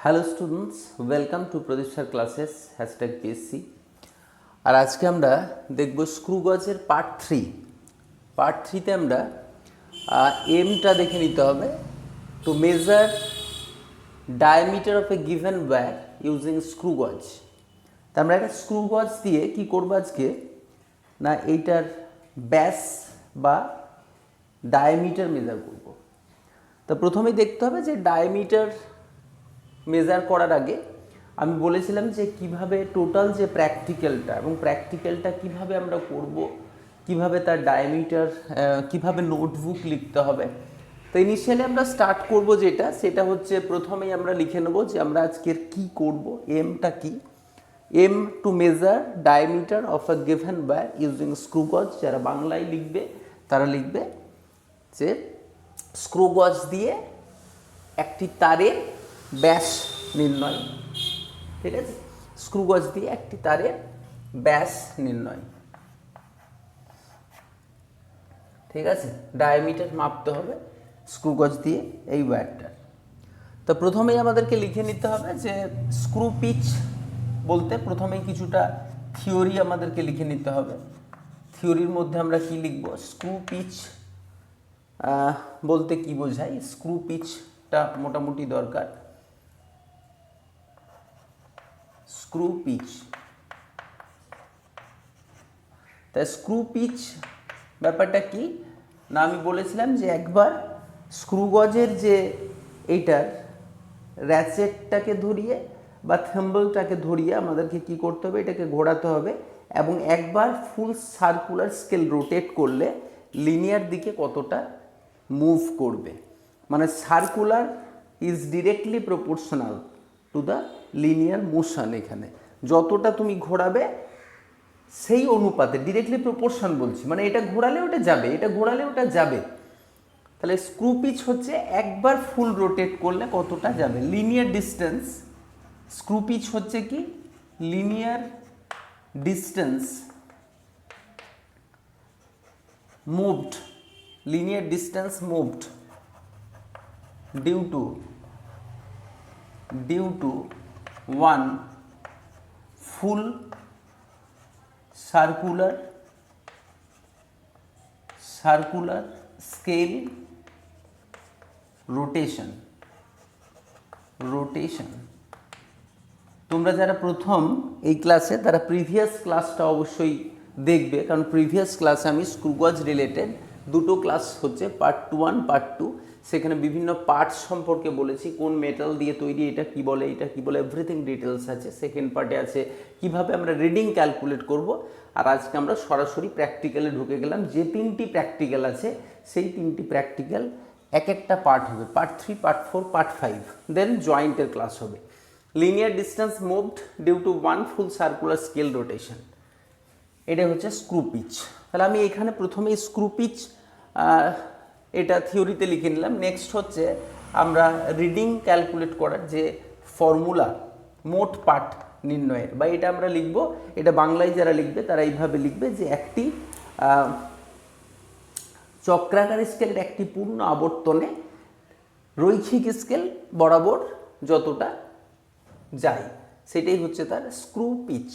Hello students, welcome to Pradeep sir classes #PSC। আর আজকে আমরা দেখব স্ক্রু গজের পার্ট থ্রিতে আমরা এমটা দেখে নিতে হবে। To measure diameter of a given wire using screw gauge. তা আমরা একটা স্ক্রু গজ দিয়ে কি করবো আজকে না, এইটার ব্যাস বা ডায়ামিটার মেজার করব। তা প্রথমেই দেখতে হবে যে ডায়ামিটার মেজার করার আগে আমি বলেছিলাম যে কিভাবে টোটাল যে প্র্যাকটিক্যালটা কিভাবে আমরা করব, কিভাবে তার ডায়ামিটার, কিভাবে নোটবুক লিখতে হবে। তো ইনিশিয়ালি আমরা স্টার্ট করব সেটা হচ্ছে প্রথমেই আমরা লিখে নেব যে আমরা আজকের কি করব, এমটা কি। Aim to measure diameter of a given wire using screw gauge. যারা বাংলায় লিখবে তারা লিখবে যে স্ক্রু গজ দিয়ে একটি তারের ব্যাস নির্ণয়। ঠিক আছে, স্ক্রু গজ দিয়ে একটি তারের ব্যাস নির্ণয়। ঠিক আছে, ডায়ামিটার মাপতে হবে স্ক্রু গজ দিয়ে এই ওয়্যারটার। তো প্রথমেই আমাদেরকে লিখে নিতে হবে যে স্ক্রু পিচ বলতে প্রথমেই কিছুটা থিওরি আমাদেরকে লিখে নিতে হবে। থিওরির মধ্যে আমরা কি লিখব, স্ক্রু পিচ বলতে কি বোঝায়, স্ক্রু পিচটা মোটামুটি দরকার। স্ক্রু পিচ, তা স্ক্রু পিচ ব্যাপারটা কি না, আমি বলেছিলাম যে একবার স্ক্রু গজের যে এইটার র্যাচেটটাকে ধরিয়ে বা থ্যাম্বলটাকে ধরিয়ে আমাদেরকে কি করতে হবে, এটাকে ঘোরাতে হবে এবং একবার ফুল সার্কুলার স্কেল রোটেট করলে লিনিয়ার দিকে কতটা মুভ করবে। মানে circular is directly proportional to the linear motion. এখানে যতটা তুমি ঘোরাবে সেই অনুপাতে ডিরেক্টলি প্রপোর্শন বলছি, মানে এটা ঘোরালে ওটা যাবে, এটা ঘোরালে ওটা যাবে। তাহলে স্ক্রু পিচ হচ্ছে একবার ফুল রোটেট করলে কতটা যাবে, লিনিয়ার ডিস্টেন্স। স্ক্রু পিচ হচ্ছে কি, linear distance moved, linear distance moved due to one full circular scale rotation। তোমরা যারা প্রথম এই ক্লাসে তারা প্রিভিয়াস ক্লাসটা অবশ্যই দেখবে, কারণ প্রিভিয়াস ক্লাসে আমি স্ক্রু গজ রিলেটেড দুটো ক্লাস হচ্ছে, পার্ট 1 পার্ট 2। সেখানে বিভিন্ন পার্টস সম্পর্কে বলেছি, কোন মেটাল দিয়ে তৈরি, এটা কি বলে, এভরিথিং ডিটেলস আছে। সেকেন্ড পার্টে আছে কিভাবে আমরা রিডিং ক্যালকুলেট করব। আর আজকে আমরা সরাসরি প্র্যাকটিক্যালে ঢুকে গেলাম। যে 3টি প্র্যাকটিক্যাল আছে সেই 3টি প্র্যাকটিক্যাল এক একটা পার্ট হবে, পার্ট 3, পার্ট 4, পার্ট 5, দেন জয়েন্টের ক্লাস হবে। Linear distance moved due to one full circular scale rotation, এটা হচ্ছে স্ক্রু পিচ। তাহলে আমি এখানে প্রথমে স্ক্রু পিচ এটা থিওরিতে লিখে নিলাম। নেক্সট হচ্ছে আমরা রিডিং ক্যালকুলেট করার যে ফর্মুলা মোট পার্ট নির্ণয়ের, বা এটা আমরা লিখব, এটা বাংলায় যারা লিখবে তারা এইভাবে লিখবে যে একটি চক্রাকার স্কেলের একটি পূর্ণ আবর্তনে রৈখিক স্কেল বরাবর যতটা যায় সেটাই হচ্ছে তার স্ক্রু পিচ।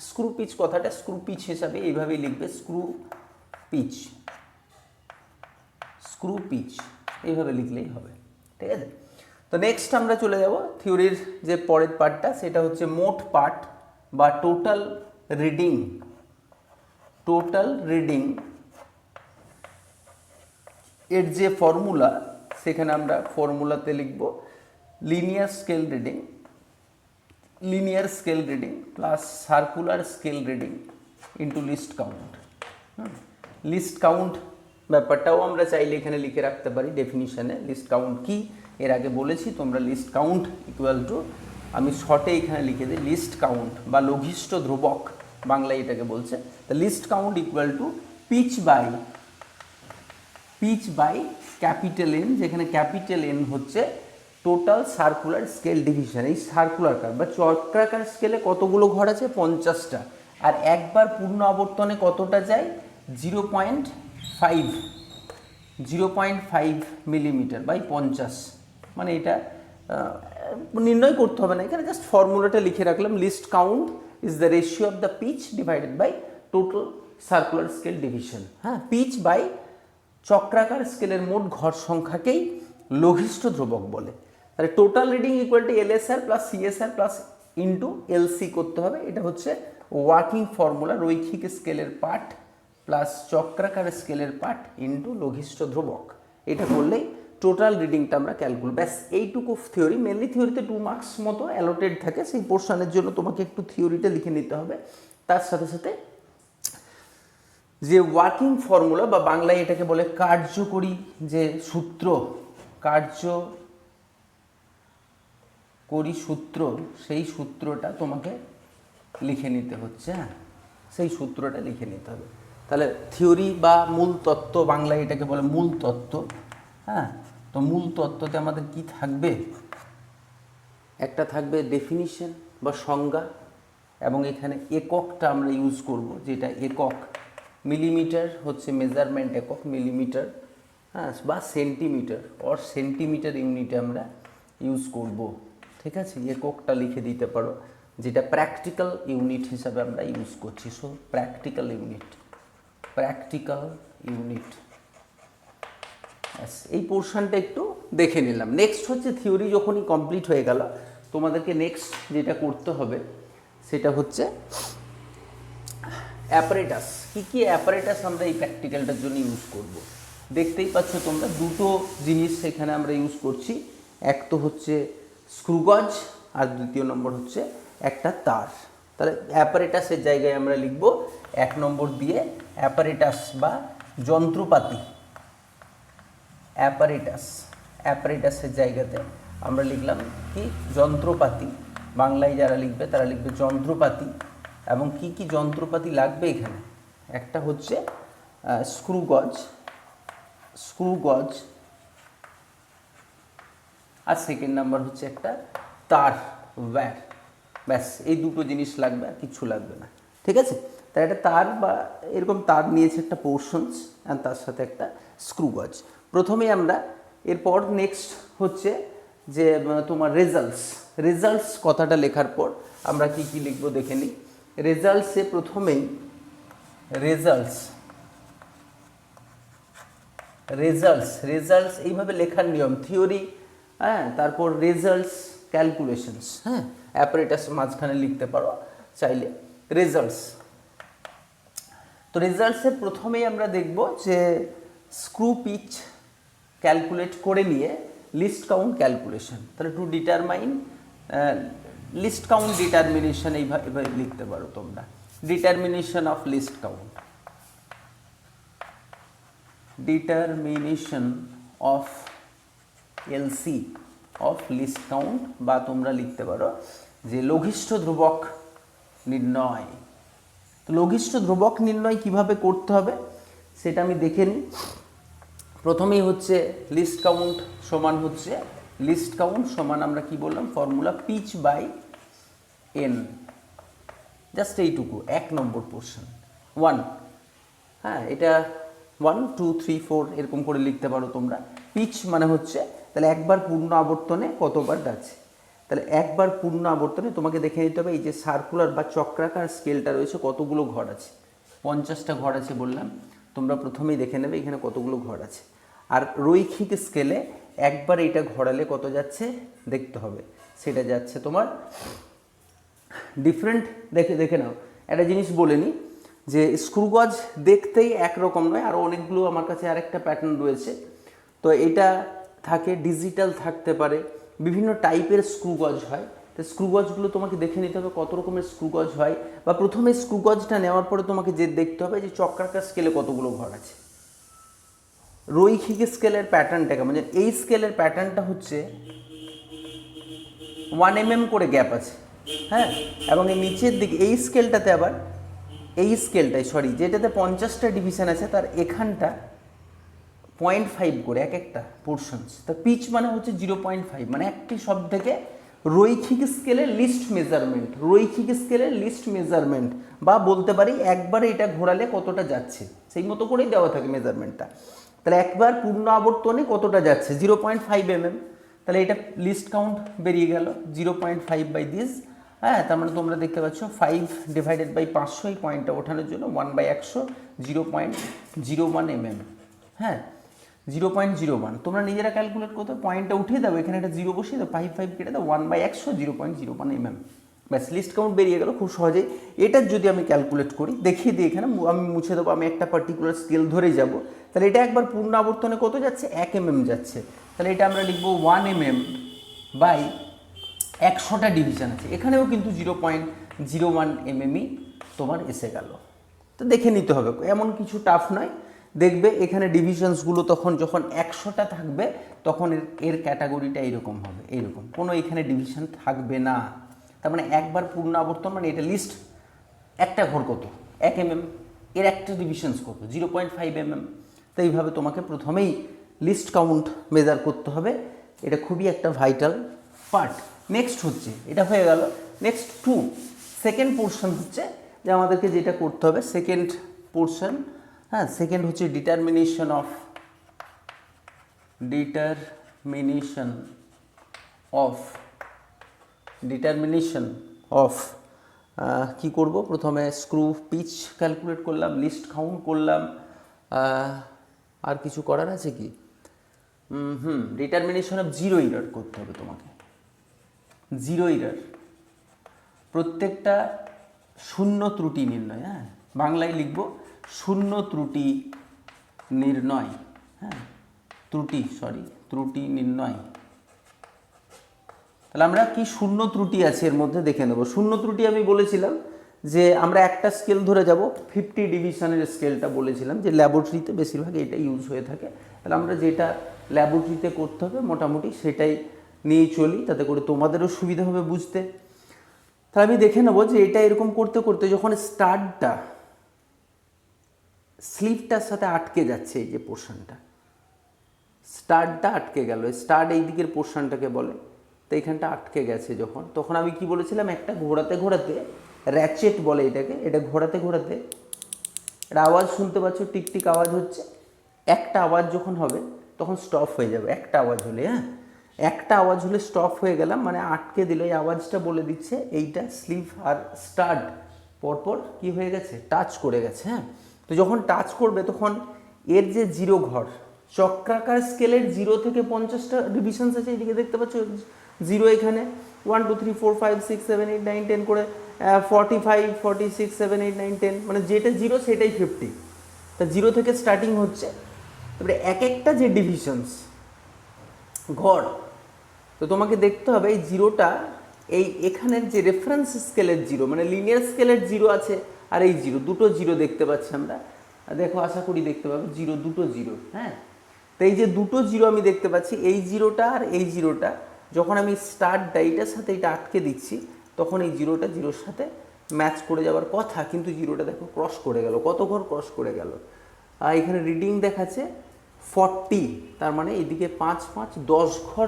স্ক্রু পিচ কথাটা স্ক্রু পিচ হিসাবে এইভাবেই লিখবে, স্ক্রু পিচ এইভাবে লিখলেই হবে। ঠিক আছে, তো নেক্সট আমরা চলে যাব থিওরির যে পরের পার্টটা, সেটা হচ্ছে মোট পার্ট বা টোটাল রিডিং। এর যে ফর্মুলা, সেখানে আমরা ফর্মুলাতে লিখব linear scale reading plus circular scale reading into least count. List count ব্যাপারটাও আমরা চাইলে এখানে লিখে রাখতে পারি ডেফিনিশনে। লিস্ট কাউন্ট কি এর আগে বলেছি, তোমরা লিস্ট কাউন্ট ইকুয়াল টু, আমি শর্টে এখানে লিখে দিই লিস্ট কাউন্ট বা লঘিষ্ঠ ধ্রুবক বাংলায় এটাকে বলছে। তো least count equal to pitch by capital N, যেখানে ক্যাপিটাল এন হচ্ছে টোটাল সার্কুলার স্কেল ডিভিশন। এই সার্কুলার বা চক্রাকার স্কেলে কতগুলো ঘর আছে, 50টা। আর একবার পূর্ণ আবর্তনে কতটা যায়, 0.5 মিলিমিটার বাই 50, মানে এটা নির্ণয় করতে হবে না, এখানে জাস্ট ফর্মুলাটা লিখে রাখলাম, least count is the ratio of the pitch divided by total circular scale division. হ্যাঁ, পিচ বাই চক্রাকার স্কেলের মোট ঘর সংখ্যাকেই লঘিষ্ঠ ধ্রুবক বলে। তাহলে total reading equal to LSR plus CSR plus into LC করতে হবে। এটা হচ্ছে ওয়ার্কিং ফর্মুলা, রৈখিক স্কেলের পার্ট প্লাস চক্রাকার স্কেলের পার্ট ইন্টু লঘিষ্ঠ ধ্রুবক। এটা করলেই টোটাল রিডিংটা আমরা ক্যালকুলেট, ব্যাস এইটুকু থিওরি। মেনলি থিওরিতে 2 মার্কস মতো অ্যালোটেড থাকে, সেই পোর্শনের জন্য তোমাকে একটু থিওরিটা লিখে নিতে হবে। তার সাথে সাথে যে ওয়ার্কিং ফর্মুলা বা বাংলায় এটাকে বলে কার্যকরী যে সূত্র, কার্যকরী সূত্র, সেই সূত্রটা তোমাকে লিখে নিতে হচ্ছে। হ্যাঁ, সেই সূত্রটা লিখে নিতে হবে। তাহলে থিওরি বা মূল তত্ত্ব, বাংলায় এটাকে বলে মূল তত্ত্ব। হ্যাঁ, তো মূল তত্ত্বতে আমাদের কি থাকবে, একটা থাকবে ডেফিনিশন বা সংজ্ঞা, এবং এখানে এককটা আমরা ইউজ করব, যেটা একক মিলিমিটার হচ্ছে মেজারমেন্ট একক, মিলিমিটার, হ্যাঁ, বা সেন্টিমিটার অর সেন্টিমিটার ইউনিটে আমরা ইউজ করব। ঠিক আছে, এককটা লিখে দিতে পারো, যেটা প্র্যাকটিক্যাল ইউনিট হিসাবে আমরা ইউজ করছি। So practical unit, practical unit. এই পোর্শনটা একটু দেখে নিলাম। নেক্সট হচ্ছে থিওরি যখনই কমপ্লিট হয়ে গেল, তোমাদেরকে নেক্সট যেটা করতে হবে সেটা হচ্ছে অ্যাপারেটাস। কী কী অ্যাপারেটাস আমরা এই প্র্যাকটিক্যালটার জন্য ইউজ করব। দেখতেই পাচ্ছ তোমরা, দুটো জিনিস সেখানে আমরা ইউজ করছি। এক তো হচ্ছে স্ক্রুগজ, আর দ্বিতীয় নম্বর হচ্ছে একটা তার। তাহলে অ্যাপারেটাসের জায়গায় আমরা লিখব 1 নম্বর দিয়ে অ্যাপারেটাস বা যন্ত্রপাতি। অ্যাপারেটাস, অ্যাপারেটাসের জায়গাতে আমরা লিখলাম কি, যন্ত্রপাতি। বাংলায় যারা লিখবে তারা লিখবে যন্ত্রপাতি। এবং কি কি যন্ত্রপাতি লাগবে এখানে, একটা হচ্ছে স্ক্রুগজ, স্ক্রুগজ, আর সেকেন্ড নাম্বার হচ্ছে একটা তার, ওয়্যার। ব্যাস এই দুটো জিনিস লাগবে, আর কিছু লাগবে না। ঠিক আছে, তাই একটা তার বা এরকম তার নিয়েছে একটা পোর্শনস, আর তার সাথে একটা স্ক্রুগজ। প্রথমে আমরা, এরপর নেক্সট হচ্ছে যে তোমার রেজাল্টস। রেজাল্টস কথাটা লেখার পর আমরা কি কি লিখবো দেখে নিই। রেজাল্টসে প্রথমেই রেজাল্টস, রেজাল্টস, রেজাল্টস এইভাবে লেখার নিয়ম, থিওরি, হ্যাঁ, তারপর রেজাল্টস ক্যালকুলেশনস। হ্যাঁ, অ্যাপারেটাস মাঝখানে লিখতে পারো চাইলে, রেজাল্টস। তো রেজাল্টসের প্রথমেই আমরা দেখব যে স্ক্রু পিচ ক্যালকুলেট করে নিয়ে লিস্ট কাউন্ট ক্যালকুলেশন। তাহলে to determine list count determination, এইভাবে লিখতে পারো তোমরা, determination of list count, determination of LC of list count, বা তোমরা লিখতে পারো যে লঘিষ্ঠ ধ্রুবক নির্ণয়। তো লঘিষ্ঠ ধ্রুবক নির্ণয় কিভাবে করতে হবে সেটা আমি দেখে নিই। প্রথমেই হচ্ছে লিস্ট কাউন্ট সমান হচ্ছে, লিস্ট কাউন্ট সমান আমরা কি বললাম, formula pitch by N, just এইটুকু, 1 নম্বর পোর্শন 1। হ্যাঁ, এটা 1 2 3 4 এরকম করে লিখতে পারো তোমরা। পিচ মানে হচ্ছে, তাহলে একবার পূর্ণ আবর্তনে কতবার যাচ্ছে, তাহলে একবার পূর্ণ আবর্তনে তোমাকে দেখে নিতে হবে এই যে সার্কুলার বা চক্রাকার স্কেলটা রয়েছে কতগুলো ঘর আছে। 50টা ঘর আছে বললাম, তোমরা প্রথমেই দেখে নেবে এখানে কতগুলো ঘর আছে। আর রৈখিক স্কেলে একবার এটা ঘোরালে কত যাচ্ছে দেখতে হবে, সেটা যাচ্ছে তোমার ডিফারেন্ট। দেখে নাও, একটা জিনিস বলে নিই যে স্ক্রুগজ দেখতেই একরকম নয়, আরও অনেকগুলো আমার কাছে আরেকটা প্যাটার্ন রয়েছে। তো এটা থাকে, ডিজিটাল থাকতে পারে, বিভিন্ন টাইপের স্ক্রুগজ হয়। তো স্ক্রুগজগুলো তোমাকে দেখে নিতে হবে কত রকমের স্ক্রুগজ হয়, বা প্রথমে স্ক্রুগজটা নেওয়ার পরে তোমাকে যে দেখতে হবে যে চক্রাকার স্কেলে কতগুলো ঘর আছে। রৈখিক স্কেলের প্যাটার্নটা কেমন, মানে এই স্কেলের প্যাটার্নটা হচ্ছে 1 mm করে গ্যাপ আছে। হ্যাঁ, এবং এই নিচের দিকে এই স্কেলটাতে আবার, এই স্কেলটাই সরি যেটাতে 50টা ডিভিশন আছে, তার এখানটা 0.5 করে এক একটা পোর্শনস। তা পিচ মানে হচ্ছে 0.5, মানে একটি সব থেকে রৈখিক স্কেলের লিস্ট মেজারমেন্ট, রৈখিক স্কেলের লিস্ট মেজারমেন্ট, বা বলতে পারি একবারে এটা ঘোরালে কতটা যাচ্ছে সেই মতো করেই দেওয়া থাকে মেজারমেন্টটা। তাহলে একবার পূর্ণ আবর্তনে কতটা যাচ্ছে 0.5 mm, তাহলে এটা লিস্ট কাউন্ট বেরিয়ে গেল 0.5 বাই দিস। হ্যাঁ, তার মানে তোমরা দেখতে পাচ্ছ 5 ডিভাইডেড বাই 500 এই পয়েন্টটা ওঠানোর জন্য 1/100 0.01 mm। হ্যাঁ, 0.01 তোমরা নিজেরা ক্যালকুলেট করতে পয়েন্টটা উঠিয়ে দাও, এখানে একটা 0 বসিয়ে দাও, 5 কেটে দাও, 1/100 0.01 mm। ব্যাস লিস্ট কাউন্ট বেরিয়ে গেল খুব সহজেই। এটার যদি আমি ক্যালকুলেট করি, দেখিয়ে দিই, এখানে আমি মুছে দেবো, আমি একটা পার্টিকুলার স্কেল ধরে যাব, তাহলে এটা একবার পূর্ণ আবর্তনে কত যাচ্ছে, 1 mm যাচ্ছে। তাহলে এটা আমরা লিখবো 1 mm বাই 100টা ডিভিশন আছে, এখানেও কিন্তু 0.01 mm তোমার এসে গেল। তো দেখে নিতে হবে, এমন কিছু টাফ নয়। দেখবে এখানে ডিভিশনসগুলো তখন যখন 100টা থাকবে তখন এর ক্যাটাগরিটা এইরকম হবে, এইরকম কোনো এখানে ডিভিশন থাকবে না। তার মানে একবার পূর্ণ আবর্তন মানে এটা লিস্ট, একটা ঘর কত 1 mm, এর একটা ডিভিশনস কত 0.5 mm। তো এইভাবে তোমাকে প্রথমেই লিস্ট কাউন্ট মেজার করতে হবে, এটা খুবই একটা ভাইটাল পার্ট। নেক্সট হচ্ছে, এটা হয়ে গেল নেক্সট 2 সেকেন্ড পোর্শন হচ্ছে যে আমাদেরকে যেটা করতে হবে সেকেন্ড পোর্শন। হ্যাঁ, সেকেন্ড হচ্ছে ডিটারমিনেশন অফ কি করব, প্রথমে স্ক্রু পিচ ক্যালকুলেট করলাম, লিস্ট কাউন্ট করলাম, আর কিছু করার আছে কি? ডিটারমিনেশন অফ জিরো এরর করতে হবে তোমাকে। জিরো এরর প্রত্যেকটা শূন্য ত্রুটি নির্ণয়, হ্যাঁ বাংলায় লিখব শূন্য ত্রুটি নির্ণয়। হ্যাঁ, ত্রুটি নির্ণয়। তাহলে আমরা কি শূন্য ত্রুটি আছে এর মধ্যে দেখে নেব। শূন্য ত্রুটি আমি বলেছিলাম যে আমরা একটা স্কেল ধরে যাব, 50 ডিভিশনের স্কেলটা বলেছিলাম যে ল্যাবরেটরিতে বেশিরভাগ এটা ইউজ হয়ে থাকে। তাহলে আমরা যেটা ল্যাবরেটরিতে করতে হবে মোটামুটি সেটাই নিয়েই চলি, তাতে করে তোমাদেরও সুবিধা হবে বুঝতে। তাহলে আমি দেখে নেবো যে এটা এরকম করতে করতে যখন স্টার্টটা স্লিপটার সাথে আটকে যাচ্ছে, এই যে পোর্শনটা স্টার্টটা আটকে গেল, স্টার্ট এই দিকের পোর্শনটাকে বলে, তো এইখানটা আটকে গেছে যখন, তখন আমি কি বলেছিলাম একটা ঘোরাতে ঘোরাতে, র্যাচেট বলে এটাকে, এটা ঘোরাতে ঘোরাতে একটা আওয়াজ শুনতে পাচ্ছ, টিকটিক আওয়াজ হচ্ছে। একটা আওয়াজ যখন হবে তখন স্টপ হয়ে যাবে, একটা আওয়াজ হলে। হ্যাঁ, একটা আওয়াজ হলে স্টপ হয়ে গেলাম মানে আটকে দিল, এই আওয়াজটা বলে দিচ্ছে এইটা স্লিপ আর স্টার্ট পরপর কি হয়ে গেছে, টাচ করে গেছে। হ্যাঁ, তো যখন টাচ করবে তখন এর যে জিরো ঘর, চক্রাকার স্কেলের 0 থেকে 50টা ডিভিশনস আছে, এইদিকে দেখতে পাচ্ছ 0 এখানে 1 2 3 4 5 6 7 8 9 10 করে 45 46 7 8 9 10, মানে যেটা 0 সেটাই 50। তা 0 থেকে স্টার্টিং হচ্ছে, তারপরে এক একটা যে ডিভিশনস ঘর, তো তোমাকে দেখতে হবে এই জিরোটা, এই এখানের যে রেফারেন্স স্কেলের 0 মানে লিনিয়ার স্কেলের 0 আছে, আর এই 0 দুটো 0 দেখতে পাচ্ছি আমরা, দেখো আশা করি দেখতে পাবে 0 দুটো 0। হ্যাঁ, তো এই যে দুটো 0 আমি দেখতে পাচ্ছি, এই 0টা আর এই 0টা যখন আমি স্টার্টটা এইটার সাথে এটা আটকে দিচ্ছি তখন এই 0টা 0-র সাথে ম্যাচ করে যাওয়ার কথা, কিন্তু 0টা দেখো ক্রস করে গেল। কত ঘর ক্রস করে গেল? আর এখানে রিডিং দেখাচ্ছে 40, তার মানে এদিকে 5 5 10 ঘর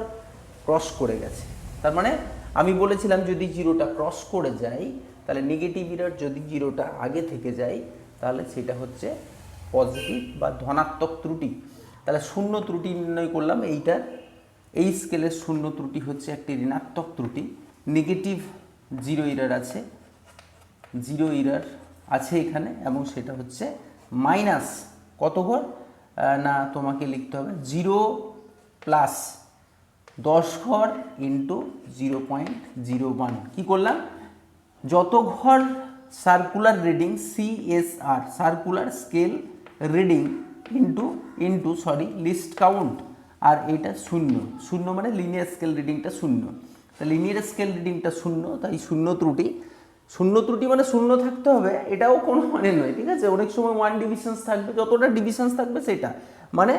ক্রস করে গেছে। তার মানে আমি বলেছিলাম যদি 0টা ক্রস করে যায় তাহলে নেগেটিভ এরর, যদি 0টা আগে থেকে যায় তাহলে সেটা হচ্ছে পজিটিভ বা ধনাত্মক ত্রুটি। তাহলে শূন্য ত্রুটি নির্ণয় করলাম, এইটার এই স্কেলের শূন্য ত্রুটি হচ্ছে একটি ঋণাত্মক ত্রুটি, নেগেটিভ জিরো এরর আছে, জিরো এরর আছে এখানে, এবং সেটা হচ্ছে মাইনাস কত ঘর না তোমাকে লিখতে হবে 0 প্লাস 10 ঘর ইন্টু 0.01। কী করলাম, যত ঘর circular reading CSR circular scale reading into least count, আর এটা 0 মানে লিনিয়ার স্কেল রিডিংটা 0, তা লিনিয়ার স্কেল রিডিংটা 0, তাই শূন্য ত্রুটি মানে 0 থাকতে হবে, এটাও কোনো মানে নয়, ঠিক আছে। অনেক সময় 1 ডিভিশনস থাকবে, যতটা ডিভিশনস থাকবে সেটা মানে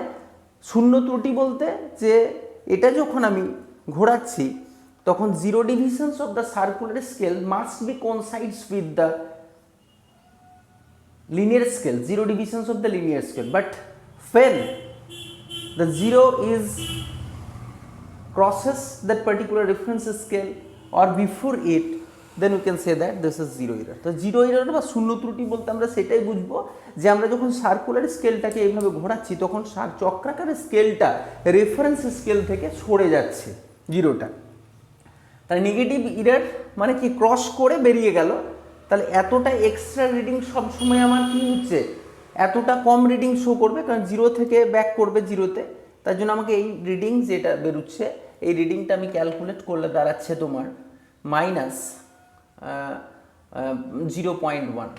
শূন্য ত্রুটি বলতে যে এটা যখন আমি ঘোরাচ্ছি তখন 0 divisions of the circular scale must be coincides with the linear scale, 0 divisions of the linear scale, but when the 0 is crosses that particular reference scale or before it, then we can say that this is zero error. তো zero error বা শূন্য ত্রুটি বলতে আমরা সেটাই বুঝবো যে আমরা যখন সার্কুলার স্কেলটাকে এইভাবে ঘোরাচ্ছি তখন চক্রাকারের স্কেলটা রেফারেন্স স্কেল থেকে সরে যাচ্ছে, জিরোটা। তাহলে নেগেটিভ ইরার মানে কি, ক্রস করে বেরিয়ে গেল, তাহলে এতটা এক্সট্রা রিডিং সবসময় আমার কি হচ্ছে, এতটা কম রিডিং শো করবে, কারণ জিরো থেকে ব্যাক করবে জিরোতে। তার জন্য আমাকে এই রিডিং যেটা বেরোচ্ছে, এই রিডিংটা আমি ক্যালকুলেট করলে দাঁড়াচ্ছে তোমার মাইনাস 0.1,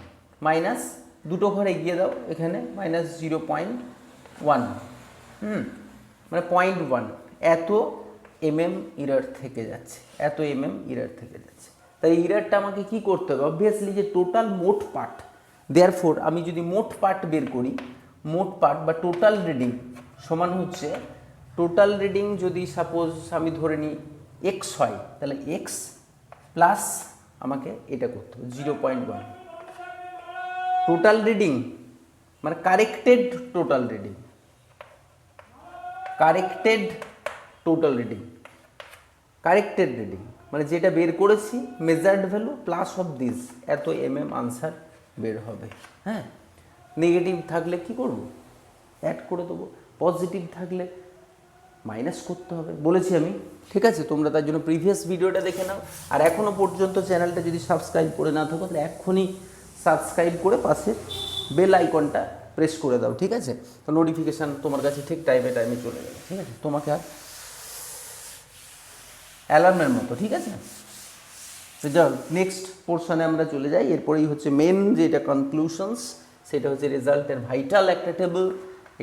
মাইনাস দুটো ঘর এগিয়ে দাও এখানে, মাইনাস 0.1, মানে 0.1, এত ইরার থেকে যাচ্ছে, এত ইরার থেকে যাচ্ছে। তাই ইরারটা আমাকে কি করতে হবে, অবভিয়াসলি যে টোটাল মোট পার্ট, দেয়ারফোর আমি যদি মোট পার্ট বের করি, মোট পার্ট বা টোটাল রিডিং সমান হচ্ছে, টোটাল রিডিং যদি সাপোজ আমি ধরে নিই এক্স হয়, তাহলে এক্স প্লাস আমাকে এটা করতে হবে 0.1 টোটাল রিডিং, মানে corrected total reading, corrected total reading, corrected reading মানে যেটা বের করেছি measured value plus of this, এত আনসার বের হবে। হ্যাঁ, নেগেটিভ থাকলে কি করব, অ্যাড করে দেবো, পজিটিভ থাকলে মাইনাস করতে হবে, বলেছি আমি। ঠিক আছে, তোমরা তার জন্য প্রিভিয়াস ভিডিওটা দেখে নাও। আর এখনও পর্যন্ত চ্যানেলটা যদি সাবস্ক্রাইব করে না থাকো, তাহলে এক্ষুনি সাবস্ক্রাইব করে পাশে বেল আইকনটা প্রেস করে দাও। ঠিক আছে, তো নোটিফিকেশান তোমার কাছে ঠিক টাইমে চলে যাবে। ঠিক আছে, তোমাকে আর অ্যালার্মের মতো। ঠিক আছে, তো যাও নেক্সট পোর্শনে আমরা চলে যাই। এরপরেই হচ্ছে মেন যেটা কনক্লুশনস, সেটা হচ্ছে রেজাল্টের ভাইটাল একটা টেবিল।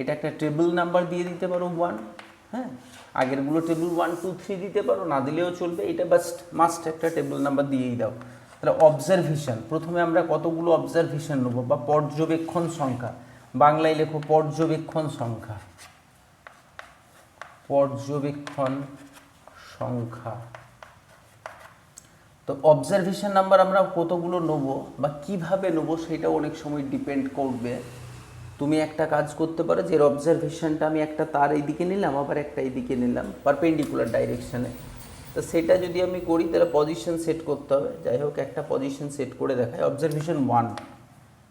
এটা একটা টেবিল নাম্বার দিয়ে দিতে পারো 1, হ্যাঁ, আগেরগুলো টেবিল 1 2 3 দিতে পারো, না দিলেও চলবে, এটা মাস্ট একটা টেবিল নাম্বার দিয়েই দাও। তাহলে অবজারভেশন, প্রথমে আমরা কতগুলো অবজারভেশন নেবো বা পর্যবেক্ষণ সংখ্যা, বাংলায় লেখো পর্যবেক্ষণ সংখ্যা, পর্যবেক্ষণ সংখ্যা। তো অবজারভেশন নাম্বার আমরা কতগুলো নেবো বা কিভাবে নেবো সেটা অনেক সময় ডিপেন্ড করবে। তুমি একটা কাজ করতে পারো, যে অবজারভেশনটা আমি একটা তার এইদিকে নিলাম, আবার একটা এইদিকে নিলাম পারপেন্ডিকুলার ডাইরেকশানে, তো সেটা যদি আমি করি তাহলে পজিশন সেট করতে হবে। যাই হোক, একটা পজিশন সেট করে দেখায়, অবজারভেশন 1,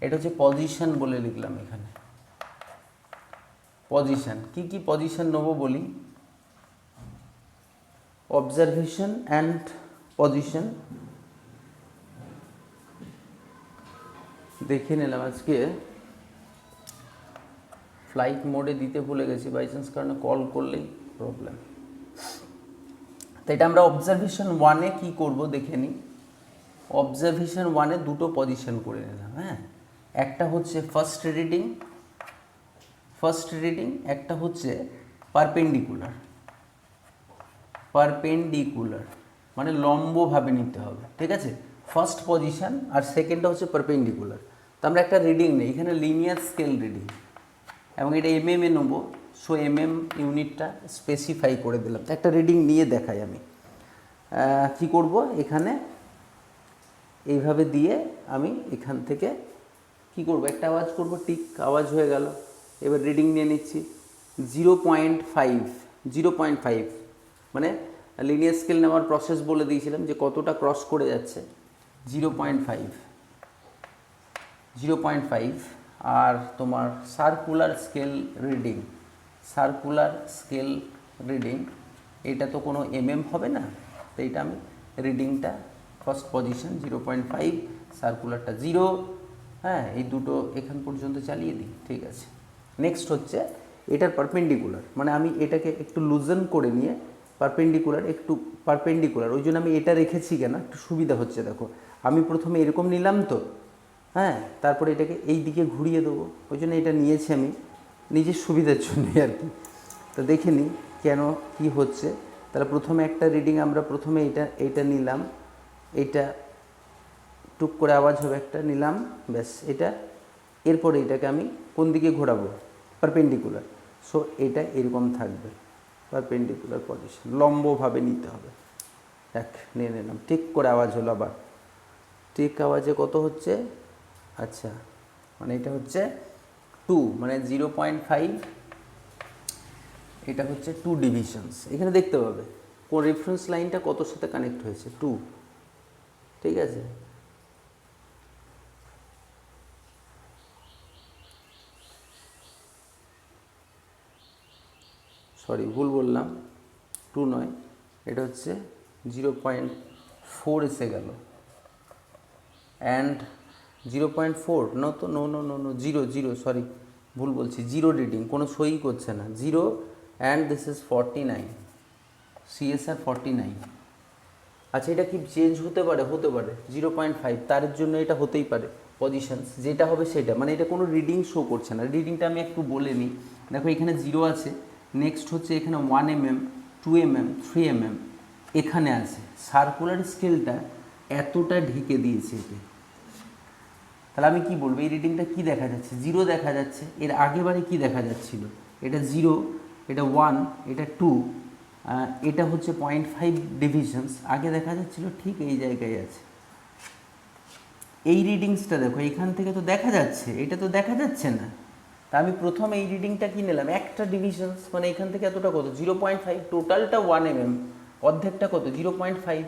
এটা হচ্ছে পজিশন বলে লিখলাম এখানে। পজিশন কি কি পজিশন নেবো বলি, অবজারভেশন অ্যান্ড পজিশন দেখে নিলাম। আজকে ফ্লাইট মোডে দিতে ভুলে গেছি, বাই চান্স কারণে কল করলেই প্রবলেম। তো এটা আমরা অবজারভেশন 1-এ কী করবো দেখে নিই। অবজারভেশন 1-এ দুটো পজিশন করে নিলাম। হ্যাঁ, একটা হচ্ছে ফার্স্ট রিডিং, একটা হচ্ছে পারপেন্ডিকুলার, মানে লম্বভাবে নিতে হবে। ঠিক আছে, ফার্স্ট পজিশন আর সেকেন্ডটা হচ্ছে পারপেন্ডিকুলার। তো আমরা একটা রিডিং নেই এখানে, লিনিয়ার স্কেল রিডিং, এবং এটা এ নেবো। সো ইউনিটটা স্পেসিফাই করে দিলাম। তো একটা রিডিং নিয়ে দেখাই আমি কি করব, এখানে এইভাবে দিয়ে আমি এখান থেকে কি করব, একটা আওয়াজ করব, টিক আওয়াজ হয়ে গেল। এবার রিডিং নিয়ে নিচ্ছি 0.5, মানে লিনিয়ার স্কেল নেওয়ার প্রসেস বলে দিয়েছিলাম যে কতটা ক্রস করে যাচ্ছে, 0.5। আর তোমার সার্কুলার স্কেল রিডিং, এটা তো কোনো হবে না, তো এটা আমি রিডিংটা ফার্স্ট পজিশন 0.5, সার্কুলারটা 0, হ্যাঁ, এই দুটো এখান পর্যন্ত চালিয়ে দিই। ঠিক আছে, নেক্সট হচ্ছে এটার পারপেন্ডিকুলার, মানে আমি এটাকে একটু লুজেন করে নিয়ে পারপেন্ডিকুলার, ওই জন্য আমি এটা রেখেছি কেন, একটু সুবিধা হচ্ছে। দেখো, আমি প্রথমে এরকম নিলাম তো, হ্যাঁ, তারপরে এটাকে এই দিকে ঘুরিয়ে দেবো, ওই জন্য এটা নিয়েছি আমি নিজের সুবিধার জন্যই আর কি। তো দেখে নিই কেন কি হচ্ছে। তাহলে প্রথমে একটা রিডিং আমরা প্রথমে এইটা নিলাম, এইটা টুক করে আওয়াজ হবে, একটা নিলাম, ব্যাস এটা। এরপরে এটাকে আমি কোন দিকে ঘোরাবো, পারপেন্ডিকুলার। সো এটা এরকম থাকবে, পারপেন্ডিকুলার পজিশন, লম্বভাবে নিতে হবে। দেখ, নিয়ে নিলাম, ঠিক করে আওয়াজ হলো। আবার ঠিক আওয়াজে কত হচ্ছে, আচ্ছা, মানে এটা হচ্ছে 2, মানে 0.5, এটা হচ্ছে 2 ডিভিশনস। এখানে দেখতে পাবে কোন রেফারেন্স লাইনটা কতর সাথে কানেক্ট হয়েছে, 2। ঠিক আছে, সরি ভুল বললাম, 2 নয়, এটা হচ্ছে 0.4 এসে গেল, অ্যান্ড 0.4 নো তো no no no no zero zero, sorry ভুল বলছি, জিরো রিডিং, কোনো সই করছে না, zero, and this is 49, CSR 49। আচ্ছা, এটা কি চেঞ্জ হতে পারে? হতে পারে, 0.5, তার জন্য এটা হতেই পারে পজিশনস, যেটা হবে সেটা, মানে এটা কোনো রিডিং শো করছে না। রিডিংটা আমি একটু বলে নিই। দেখো এখানে 0 আছে, নেক্সট হচ্ছে এখানে 1 mm, 2 mm, 3 mm এখানে আছে। সার্কুলার স্কেলটা এতটা ঢেকে দিয়েছে এতে। তাহলে আমি কি বলবো, এই রিডিংটা কি দেখা যাচ্ছে? 0 দেখা যাচ্ছে। এর আগেবারে কি দেখা যাচ্ছিল? এটা 0, এটা 1, এটা 2, এটা হচ্ছে 0.5 ডিভিশনস আগে দেখা যাচ্ছিল, ঠিক এই জায়গায় আছে। এই রিডিংসটা দেখো, এখান থেকে তো দেখা যাচ্ছে, এটা তো দেখা যাচ্ছে না। তা আমি প্রথম এই রিডিংটা কি নিলাম? একটা ডিভিশনস, মানে এখান থেকে এতটা কত? 0.5, টোটালটা 1 mm, অর্ধেকটা কত? 0.5।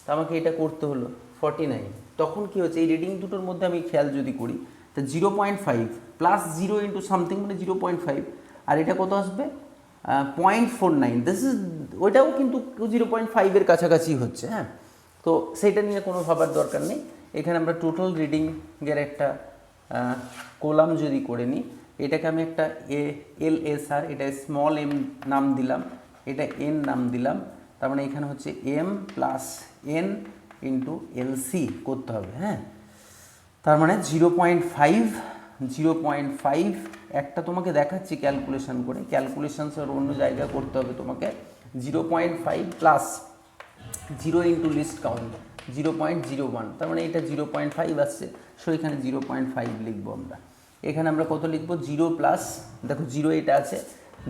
তা আমাকে এটা করতে হলো 49। তখন কি হচ্ছে, এই রিডিং দুটোর মধ্যে আমি খেয়াল যদি করি, তা 0.5 প্লাস 0 ইন্টু সামথিং মানে 0.5, আর এটা কত আসবে? 0.49। দিস ইজ, ওইটাও কিন্তু 0.5-এর কাছাকাছি হচ্ছে। হ্যাঁ, তো সেইটা নিয়ে কোনো ভাবার দরকার নেই। এখানে আমরা টোটাল রিডিংয়ের একটা কলাম যদি করে নিই, এটাকে আমি একটা LSR, এটা স্মল m নাম দিলাম, এটা n নাম দিলাম। তার মানে এখানে হচ্ছে m plus n into LC করতে হবে। হ্যাঁ, তার মানে 0.5 একটা তোমাকে দেখাচ্ছি ক্যালকুলেশন করে, ক্যালকুলেশনস আর অন্য জায়গায় করতে হবে তোমাকে। 0.5 প্লাস 0 ইন্টু লিস্ট কাউন্ট 0.01, তার মানে এটা 0.5 আসছে। সো এখানে 0.5 লিখবো আমরা। এখানে আমরা কত লিখবো? 0 প্লাস, দেখো 0 এটা আছে,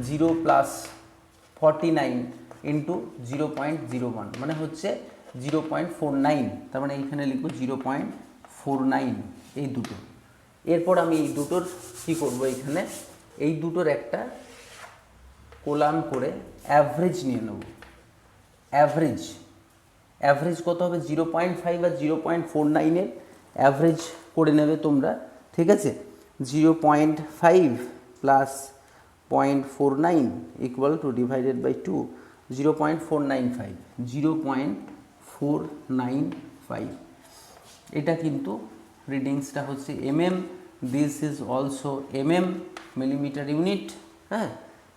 0 প্লাস 49 ইন্টু 0.01 মানে হচ্ছে 0.49, তার মানে এখানে লিখবো 0.49, এই দুটো। এরপর আমি এই দুটোর কী করবো, এখানে এই দুটোর একটা কোলাম করে অ্যাভারেজ নিয়ে নেব। অ্যাভারেজ কত হবে? 0.5 আর 0.49-এর অ্যাভারেজ করে নেবে তোমরা, ঠিক আছে? 0.5 plus 0.49 equal to divided by 2, 0.495, 0.495। এটা কিন্তু রিডিংসটা হচ্ছে mm, this is also mm, millimetre unit. হ্যাঁ,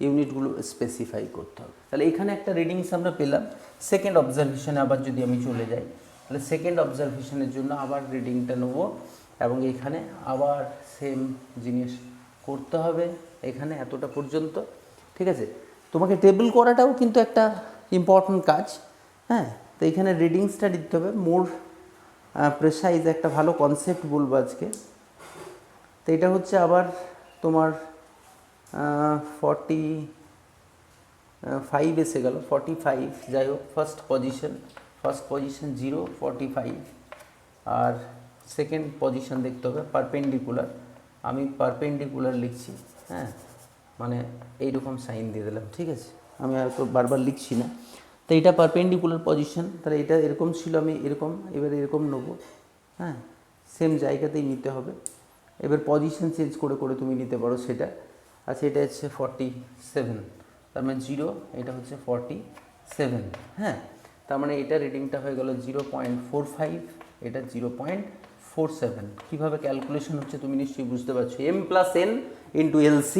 ইউনিটগুলো স্পেসিফাই করতে হবে। তাহলে এখানে একটা রিডিংস আমরা পেলাম। সেকেন্ড অবজারভেশনে আবার যদি আমি চলে যাই, তাহলে সেকেন্ড অবজারভেশনের জন্য আবার রিডিংটা নেব, এবং এখানে আবার সেম জিনিস করতে হবে, এখানে এতটা পর্যন্ত, ঠিক আছে? তোমাকে টেবিল করাটাও কিন্তু একটা ইম্পর্ট্যান্ট কাজ। হ্যাঁ, তো এখানে রিডিংসটা দিতে হবে। মোর প্রেসাইজ একটা ভালো কনসেপ্ট বলবো আজকে। তো এটা হচ্ছে আবার তোমার 45 এসে গেল, 45, যাই হোক, ফার্স্ট পজিশন 0, 45, আর সেকেন্ড পজিশন দেখতে হবে পারপেন্ডিকুলার। আমি পারপেন্ডিকুলার লিখছি, হ্যাঁ, মানে এইরকম সাইন দিয়ে দিলাম, ঠিক আছে? আমি আর তো বারবার লিখছি না। তো এটা পারপেন্ডিকুলার পজিশন, তাহলে এটা এরকম ছিল, আমি এরকম, এবার এরকম নেবো। হ্যাঁ, সেম জায়গাতেই নিতে হবে। এবার পজিশন চেঞ্জ করে করে তুমি নিতে পারো সেটা। আচ্ছা, এটা হচ্ছে 47, তার মানে 0, এটা হচ্ছে 47। হ্যাঁ, তার মানে এটা রিডিংটা হয়ে গেল 0.45, এটা 0.47। কীভাবে ক্যালকুলেশন হচ্ছে তুমি নিশ্চয়ই বুঝতে পারছো, m plus n into LC।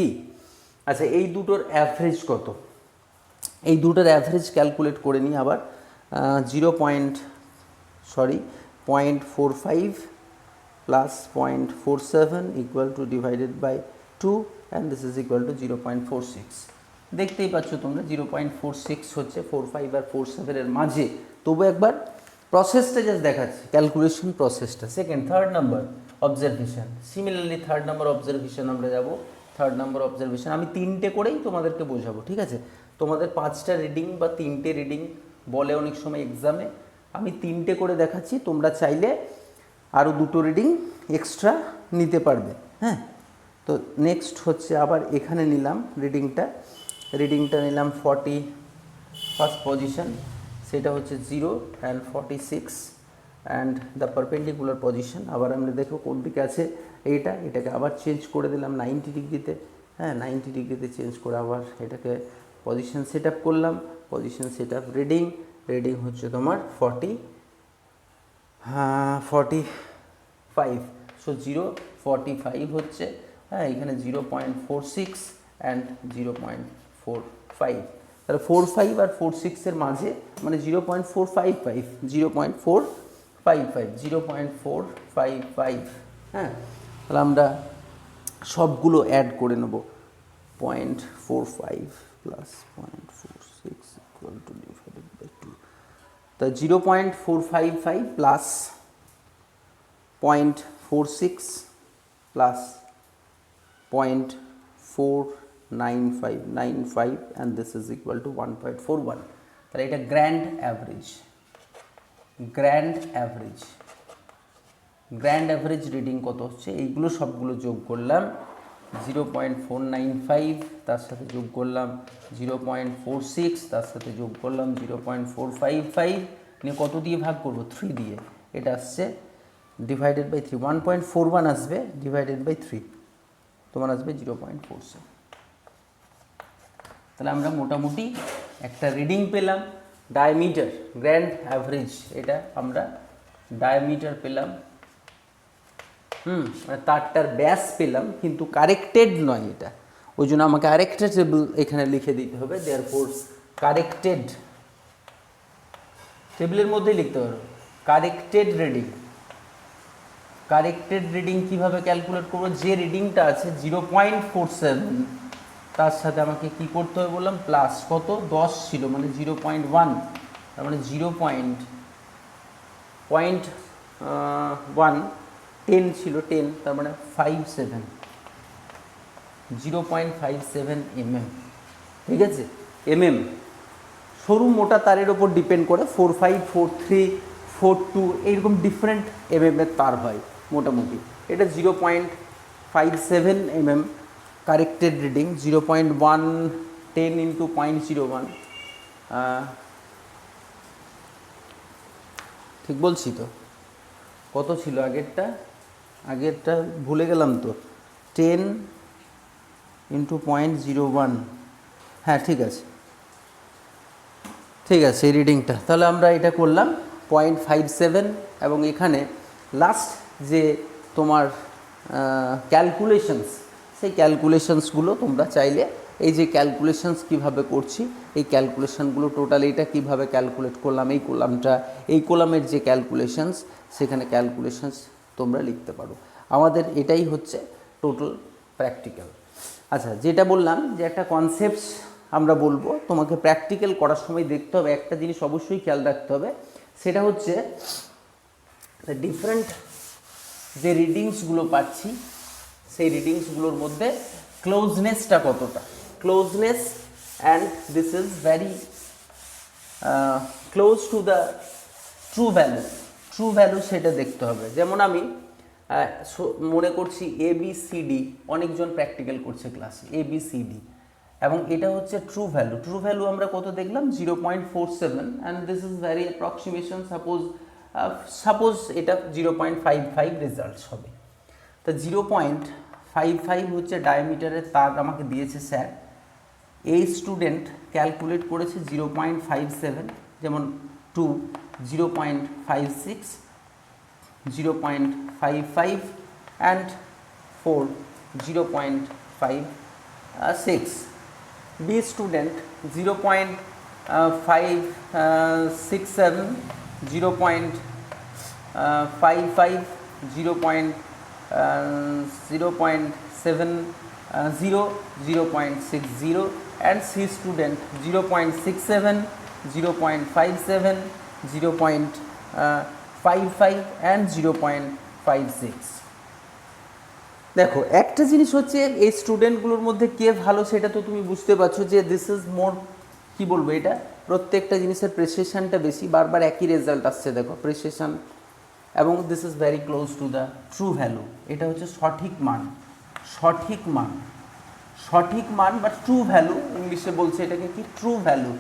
আচ্ছা, এই দুটোর অ্যাভারেজ কত? এই দুটোর অ্যাভারেজ ক্যালকুলেট করে নিই আবার। 0.45 plus 0.47 equal to divided by 2, and this is equal to 0.46। দেখতেই পাচ্ছ তোমরা 0.46 হচ্ছে 45 আর 47 এর মাঝে। তবু একবার প্রসেসটা জাস্ট দেখাচ্ছি, ক্যালকুলেশন প্রসেসটা। Second, third number observation, similarly third number observation আমরা যাব। থার্ড নাম্বার অবজারভেশন আমি 3টে করেই তোমাদেরকে বোঝাবো, ঠিক আছে? তোমাদের 5টা রিডিং বা 3টে রিডিং বলে অনেক সময় এক্সামে, আমি 3টে করে দেখাচ্ছি, তোমরা চাইলে আরও 2টো রিডিং এক্সট্রা নিতে পারবে। হ্যাঁ, তো নেক্সট হচ্ছে আবার এখানে নিলাম রিডিংটা নিলাম 40, ফার্স্ট পজিশন, সেটা হচ্ছে 0 and 46, and the perpendicular position. আবার আমরা দেখো কোন দিকে আছে, এটাকে আবার চেঞ্জ করে দিলাম 90 ডিগ্রিতে। হ্যাঁ, 90 ডিগ্রিতে চেঞ্জ করে আবার এটাকে পজিশন সেট আপ করলাম, position set up reading, reading হচ্ছে তোমার 45, সো 0.45 হচ্ছে, হ্যাঁ এখানে 0.46 অ্যান্ড 0.45, তাহলে 45 আর 46 এর মাঝে মানে 0.455, 0.455, হ্যাঁ তাহলে আমরা সবগুলো অ্যাড করে নেব, 0.45 plus 0.46 equal to divided by 2, তা 0.455 plus 0.46 plus 0.49595 and this is equal to 1.41, তাহলে এটা grand average, grand average, grand average reading কত হচ্ছে, এইগুলো সবগুলো যোগ করলাম, 0.495 তার সাথে যোগ করলাম 0.46, তার সাথে যোগ করলাম 0.455, নিয়ে কত দিয়ে ভাগ করব, 3 দিয়ে, এটা আসছে ডিভাইডেড বাই 3, 1.41 আসবে ডিভাইডেড বাই 3, তোমার আসবে 0.47, তাহলে আমরা মোটামুটি একটা রিডিং পেলাম, ডায়ামিটার গ্র্যান্ড অ্যাভারেজ, এটা আমরা ডায়ামিটার পেলাম, মানে তারটার ব্যাস পেলাম, কিন্তু কারেক্টেড নয় এটা, ওই জন্য আমাকে আরেকটা টেবিল এখানে লিখে দিতে হবে, দেয়ারফোর কারেক্টেড, টেবিলের মধ্যেই লিখতে পারো কারেক্টেড রিডিং। কারেক্টেড রিডিং কীভাবে ক্যালকুলেট করবো, যে রিডিংটা আছে 0.47 তার সাথে আমাকে কি করতে হবে বললাম, প্লাস কত 10 ছিল মানে 0.1, তার মানে 0.1 10 ছিল 10, তার মানে 57, 0.57 mm, ঠিক আছে, mm সরু মোটা তারের ওপর ডিপেন্ড করে 45, 43, 42 এইরকম ডিফারেন্ট mm এর তার হয় মোটামুটি, এটা 0.57 mm কারেক্টেড রিডিং, 0.1 10 ইন্টু 0.01, ঠিক বলছি তো, কত ছিল আগেরটা, আগেরটা ভুলে গেলাম তো, 10 ইন্টু 0.01, হ্যাঁ ঠিক আছে, ঠিক আছে এই রিডিংটা, তাহলে আমরা এটা করলাম 0.57, এবং এখানে লাস্ট যে তোমার ক্যালকুলেশনস, সেই ক্যালকুলেশনসগুলো তোমরা চাইলে এই যে ক্যালকুলেশনস কিভাবে করছি, এই ক্যালকুলেশনগুলো টোটাল এটা কিভাবে ক্যালকুলেট করলাম, এই কলামটা, এই কলামের যে ক্যালকুলেশনস, সেখানে ক্যালকুলেশনস তোমরা লিখতে পারো। আমাদের এটাই হচ্ছে টোটাল প্র্যাকটিক্যাল। আচ্ছা, যেটা বললাম যে একটা কনসেপ্টস আমরা বলবো, তোমাকে প্র্যাকটিক্যাল করার সময় দেখতে হবে, একটা জিনিস অবশ্যই খেয়াল রাখতে হবে, সেটা হচ্ছে ডিফারেন্ট যে রিডিংসগুলো পাচ্ছি, সেই রিডিংসগুলোর মধ্যে ক্লোজনেসটা কতটা, closeness and this is very close to the true value, true value সেটা দেখতে হবে। যেমন আমি মনে করছি ABCD, অনেকজন প্র্যাকটিক্যাল করছে ক্লাসে ABCD, এবং এটা হচ্ছে ট্রু ভ্যালু, ট্রু ভ্যালু আমরা কত দেখলাম 0.47, and this is very approximation, suppose এটা 0.55 রেজাল্টস হবে, তো 0.55 হচ্ছে ডায়ামিটারের তার আমাকে দিয়েছে স্যার, এই স্টুডেন্ট ক্যালকুলেট করেছে 0.57, যেমন 2 0.56, 0.55 and 4 0.56. B student 0.567, 0.55, 0.70, 0.60, and C student 0.67, 0.57, 0.55 and 0.56. দেখো একটা জিনিস হচ্ছে এই স্টুডেন্টগুলোর মধ্যে কে ভালো সেটা তো তুমি বুঝতে পারছো, যে দিস ইজ মোর, কী বলবো, এটা প্রত্যেকটা জিনিসের প্রেসিশনটা বেশি, বারবার একই রেজাল্ট আসছে, দেখো প্রেসিশন, এবং this is very close to the true value, এটা হচ্ছে সঠিক মান, সঠিক মান, সঠিক মান বা ট্রু ভ্যালু, ইংলিশে বলছে এটাকে কি, ট্রু ভ্যালু।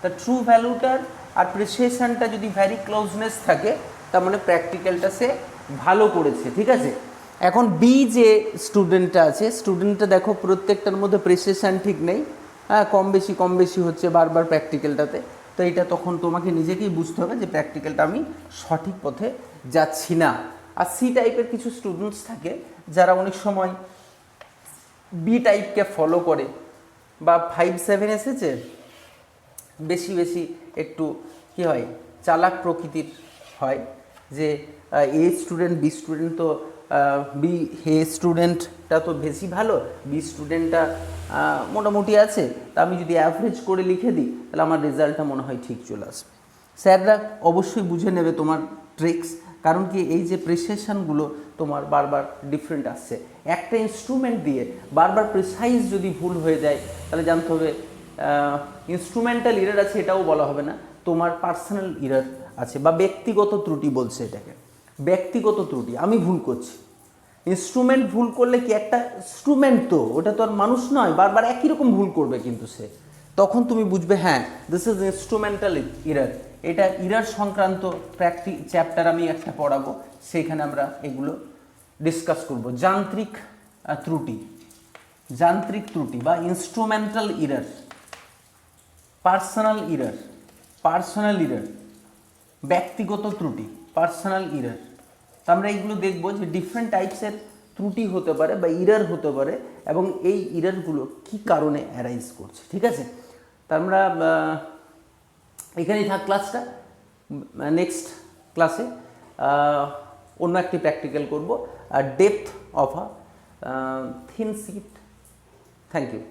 তা ট্রু ভ্যালুটার আর প্রেসিশনটা যদি ভ্যারি ক্লোজনেস থাকে, তার মানে প্র্যাকটিক্যালটা সে ভালো করেছে, ঠিক আছে। এখন বি যে স্টুডেন্টটা আছে, স্টুডেন্টটা দেখো প্রত্যেকটার মধ্যে প্রেসিশন ঠিক নেই, হ্যাঁ কম বেশি হচ্ছে বারবার প্র্যাকটিক্যালটাতে। তো এটা তখন তোমাকে নিজেকেই বুঝতে হবে যে প্র্যাকটিক্যালটা আমি সঠিক পথে যাচ্ছি না। আর সি টাইপের কিছু স্টুডেন্টস থাকে যারা অনেক সময় বি টাইপকে ফলো করে, বা 5-7 এসেছে বেশি বেশি একটু কি হয় চালাক প্রকৃতির হয়, যে এ স্টুডেন্ট বি স্টুডেন্ট তো বি এ স্টুডেন্টটা তো বেশি ভালো, বি স্টুডেন্টটা মোটামুটি আছে, তা আমি যদি অ্যাভারেজ করে লিখে দিই তাহলে আমার রেজাল্টটা মনে হয় ঠিক চলে আসবে। স্যাররা অবশ্যই বুঝে নেবে তোমার ট্রিক্স, কারণ কি এই যে প্রিসিশনগুলো তোমার বারবার ডিফারেন্ট আসছে, একটা ইনস্ট্রুমেন্ট দিয়ে বারবার প্রিসাইজ যদি ভুল হয়ে যায় তাহলে জানতে হবে ইনস্ট্রুমেন্টাল ইরার আছে এটাও বলা হবে না, তোমার পার্সোনাল ইরার আছে বা ব্যক্তিগত ত্রুটি বলছে এটাকে, ব্যক্তিগত ত্রুটি, আমি ভুল করছি। ইনস্ট্রুমেন্ট ভুল করলে কি একটা ইনস্ট্রুমেন্ট, তো ওটা তো আর মানুষ নয়, বারবার একই রকম ভুল করবে কিন্তু সে, তখন তুমি বুঝবে হ্যাঁ দিস ইজ ইনস্ট্রুমেন্টাল ইরার। এটা ইরার সংক্রান্ত চ্যাপ্টার আমি একটা পড়াবো, সেইখানে আমরা এগুলো ডিসকাস করব। যান্ত্রিক ত্রুটি, যান্ত্রিক ত্রুটি বা ইনস্ট্রুমেন্টাল ইরার, পার্সোনাল ইরার, পার্সোনাল ইরার, ব্যক্তিগত ত্রুটি, পার্সোনাল ইরার। তো আমরা এইগুলো দেখবো যে ডিফারেন্ট টাইপসের ত্রুটি হতে পারে বা ইরার হতে পারে, এবং এই ইরারগুলো কী কারণে অ্যারাইজ করছে। ঠিক আছে, তা আমরা এখানেই থাক ক্লাসটা, নেক্সট ক্লাসে অন্য একটি প্র্যাকটিক্যাল করব, depth of a thin sheet. Thank you.